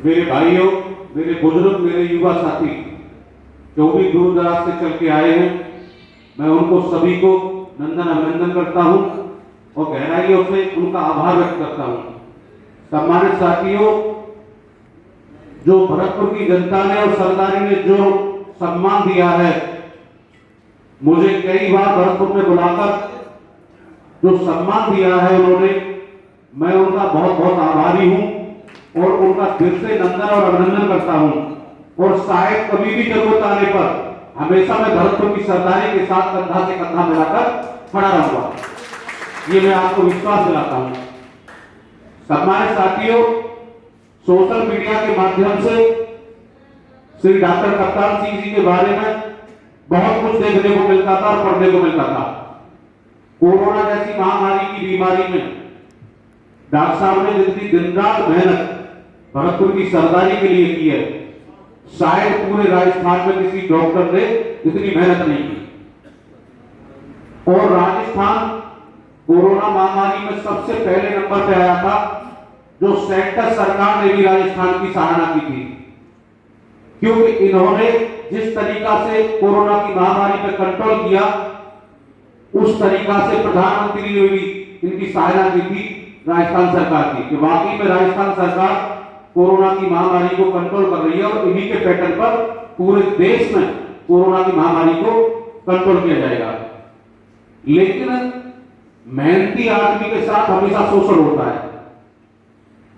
मेरे भाइयों, मेरे बुजुर्ग, मेरे युवा साथी जो भी दूर दराज से चल के आए हैं, मैं उनको सभी को नंदन अभिनंदन करता हूं और गहराइयों से उनका आभार व्यक्त करता हूं। सम्मानित साथियों, जो भरतपुर की जनता ने और सरदारी ने जो सम्मान दिया है, मुझे कई बार भरतपुर में बुलाकर जो सम्मान दिया है उन्होंने, मैं उनका बहुत बहुत आभारी हूं और उनका दिल से नंदन और अभिनंदन करता हूं। और शायद कभी भी जरूरत आने पर हमेशा मैं भरतपुर की सरदारी के साथ कंधा से कंधा मिलाकर खड़ा रहूंगा, ये मैं आपको विश्वास दिलाता हूं। सम्मानित साथियों, सोशल मीडिया के माध्यम से श्री डॉक्टर कप्तान सिंह जी के बारे में बहुत कुछ देखने को मिलता था और पढ़ने को मिलता था। कोरोना जैसी महामारी की बीमारी में डॉक्टर साहब ने जितनी दिन रात मेहनत भरतपुर की सरदारी के लिए की है, शायद पूरे राजस्थान में किसी डॉक्टर ने इतनी मेहनत नहीं की। और राजस्थान कोरोना महामारी में सबसे पहले नंबर पे आया था, जो सेंटर सरकार ने भी राजस्थान की सराहना की थी, क्योंकि इन्होंने जिस तरीका से कोरोना की महामारी पर कंट्रोल किया, उस तरीका से प्रधानमंत्री ने भी इनकी सहायता की थी राजस्थान सरकार की, कि वाकई में राजस्थान सरकार कोरोना की महामारी को कंट्रोल कर रही है और इन्हीं के पैटर्न पर पूरे देश में कोरोना की महामारी को कंट्रोल किया जाएगा। लेकिन मेहनती आदमी के साथ हमेशा शोषण होता है,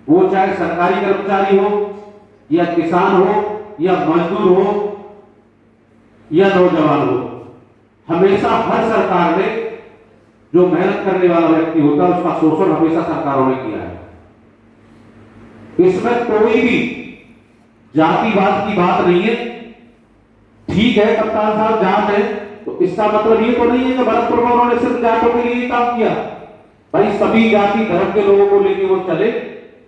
वो चाहे सरकारी कर्मचारी हो या किसान हो या मजदूर हो या नौजवान हो, हमेशा हर सरकार ने जो मेहनत करने वाला व्यक्ति होता है उसका शोषण हमेशा सरकारों ने किया है। इसमें कोई भी जातिवाद की बात नहीं है। ठीक है, कप्तान साहब जाट है, तो इसका मतलब ये तो नहीं है कि भरतपुर में उन्होंने सिर्फ जाटों के लिए काम किया। भाई सभी जाति धर्म के लोगों को लेकर वो चले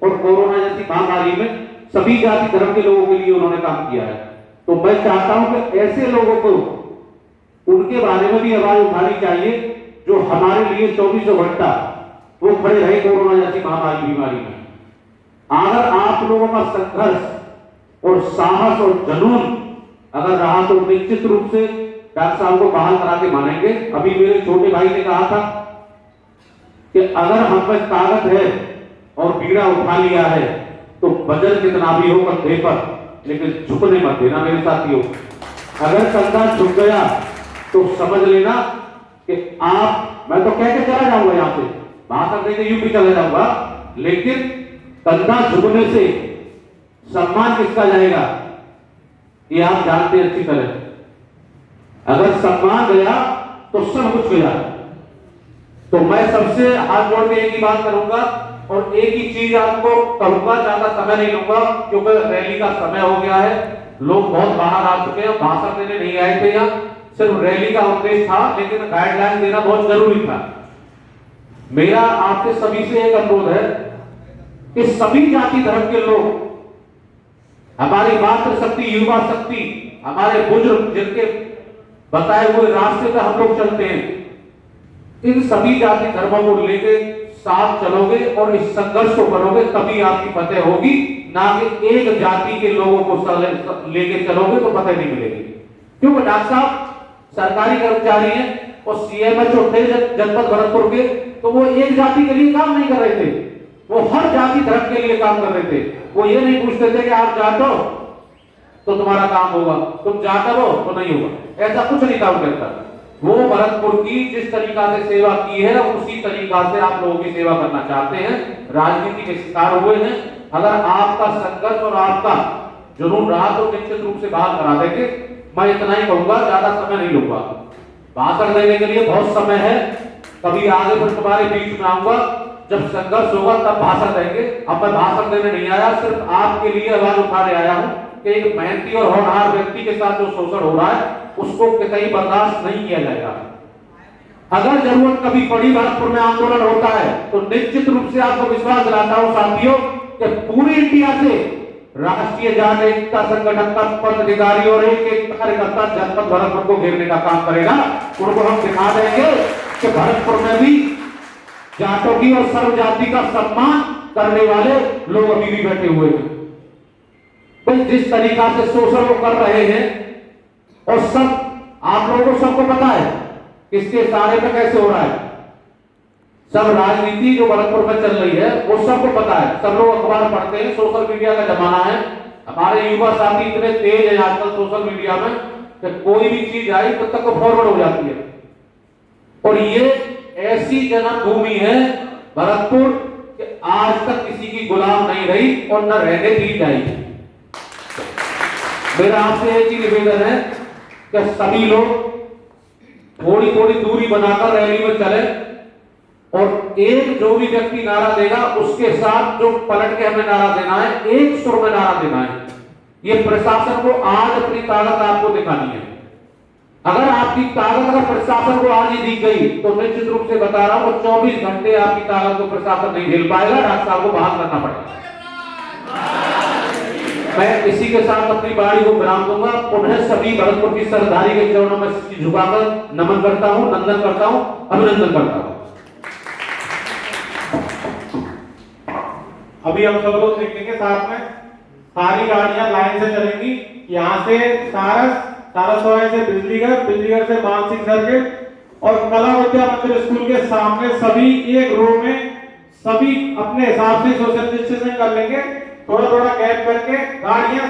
और कोरोना जैसी महामारी में सभी जाति धर्म के लोगों के लिए उन्होंने काम किया है। तो मैं चाहता हूं कि ऐसे लोगों को, उनके बारे में भी आवाज उठानी चाहिए जो हमारे लिए 24 घंटा वो खड़े रहे कोरोना जैसी महामारी बीमारी में। अगर आप लोगों का संघर्ष और साहस और जुनून अगर रहा तो निश्चित रूप से डॉक्टर साहब को बहाल करा के मानेंगे। अभी मेरे छोटे भाई ने कहा था कि अगर हम पे ताकत है और बीड़ा उठा लिया है तो वजन कितना भी हो कंधे पर, लेकिन झुकने मत देना मेरे साथियों। अगर कंधा झुक गया तो समझ लेना कि आप, मैं तो कह के चला जाऊंगा यहां से, भाषण देके यूपी चला जाऊंगा, लेकिन कंधा झुकने से सम्मान किसका जाएगा ये आप जानते अच्छी तरह। अगर सम्मान गया तो सब कुछ गया। तो मैं सबसे हाथ जोड़ के एक ही बात करूंगा और एक ही चीज आपको कहूंगा, ज्यादा समय नहीं लूंगा क्योंकि रैली का समय हो गया है, लोग बहुत बाहर आ चुके हैं, भाषण देने नहीं आए थे, यहाँ सिर्फ रैली का उद्देश्य था, लेकिन गाइडलाइन देना बहुत जरूरी था। मेरा आपसे सभी से एक अनुरोध है कि सभी जाति धर्म के लोग, हमारी मातृशक्ति, युवा शक्ति, हमारे बुजुर्ग जिनके बताए हुए रास्ते पर हम लोग चलते हैं, इन सभी जाति धर्मों को लेके साथ चलोगे और इस संघर्ष को करोगे, तभी आपकी फतेह होगी। ना कि एक जाति के लोगों को लेके चलोगे तो फतेह नहीं मिलेगी। क्योंकि डॉक्टर साहब सरकारी कर्मचारी हैं और सीएमएचओ थे जनपद भरतपुर के, तो वो एक जाति के लिए काम नहीं कर रहे थे, वो हर जाति धर्म के लिए काम कर रहे थे। वो ये नहीं पूछते थे कि आप जाट हो तो तुम्हारा काम होगा, तुम जाट हो तो नहीं होगा, ऐसा कुछ नहीं काम करता। वो भरतपुर की जिस तरीका से सेवा की है उसी तरीका से आप लोगों की सेवा करना चाहते हैं, राजनीति के शिकार हुए हैं। अगर आपका संघर्ष और आपका जुनून रहा तो निश्चित रूप से बाहर करा देंगे। मैं इतना ही कहूंगा, ज्यादा समय नहीं लूंगा, भाषण देने के लिए बहुत समय है, कभी आगे फिर तुम्हारे बीच में आऊंगा, जब संघर्ष होगा तब भाषण देंगे। अब मैं भाषण देने नहीं आया, सिर्फ आपके लिए आवाज उठाने आया हूं कि एक मेहनती और होनहार व्यक्ति के साथ जो शोषण हो रहा है उसको कहीं बर्दाश्त नहीं किया जाएगा। अगर जरूरत कभी पड़ी भरतपुर में आंदोलन होता है तो निश्चित रूप से आपको विश्वास दिलाता हूं साथियों कि पूरी इंडिया से राष्ट्रीय जाट एकता संगठन का पदाधिकारी और एक कार्यकर्ता जनपद भरतपुर को घेरने का काम करेगा। उनको हम दिखा देंगे कि भरतपुर में भी जाटों की और सर्व जाति का सम्मान करने वाले लोग अभी भी बैठे हुए हैं। भाई जिस तरीका से शोषण वो कर रहे हैं, और सब आप लोगों को सबको पता है किसके सहारे में कैसे हो रहा है। सब राजनीति जो भरतपुर में चल रही है वो सबको पता है, सब लोग अखबार पढ़ते हैं, सोशल मीडिया का जमाना है। हमारे युवा साथी इतने तेज है आजकल सोशल मीडिया में कि कोई भी चीज आई तो तक फॉरवर्ड हो जाती है। और ये ऐसी जन्मभूमि है भरतपुर कि आज तक किसी की गुलाम नहीं रही और न रहने दी जाएगी। मेरा आपसे एक ही निवेदन है कि सभी लोग थोड़ी थोड़ी दूरी बनाकर रैली में चले, और एक जो भी व्यक्ति नारा देगा उसके साथ जो पलट के हमें नारा देना है, एक सुर में नारा देना है। ये प्रशासन को आज अपनी ताकत आपको दिखानी है। अगर आपकी ताकत अगर प्रशासन को आज ही दी गई तो निश्चित रूप से बता रहा हूं 24 घंटे आपकी ताकत को प्रशासन नहीं झेल पाएगा, डॉक्टर साहब को बहाल करना पड़ेगा। मैं इसी के साथ अपनी बाणी को विराम दूंगा। पुनः सभी भरतपुर की सरदारी के चरणों में झुकाकर नमन करता हूं, नंदन करता हूं, अभिनंदन करता हूं। अभी हम सब लोग देखेंगे साथ में सारी गाड़ियां लाइन से चलेंगी। यहाँ से सारस से बिजलीगढ़ से मानसिंह सर्किट और कला विद्या मंदिर स्कूल के सामने सभी एक रो में सभी अपने हिसाब से सोशल डिस्टेंसिंग कर लेंगे। थोड़ा थोड़ा गैप करके गाड़ियां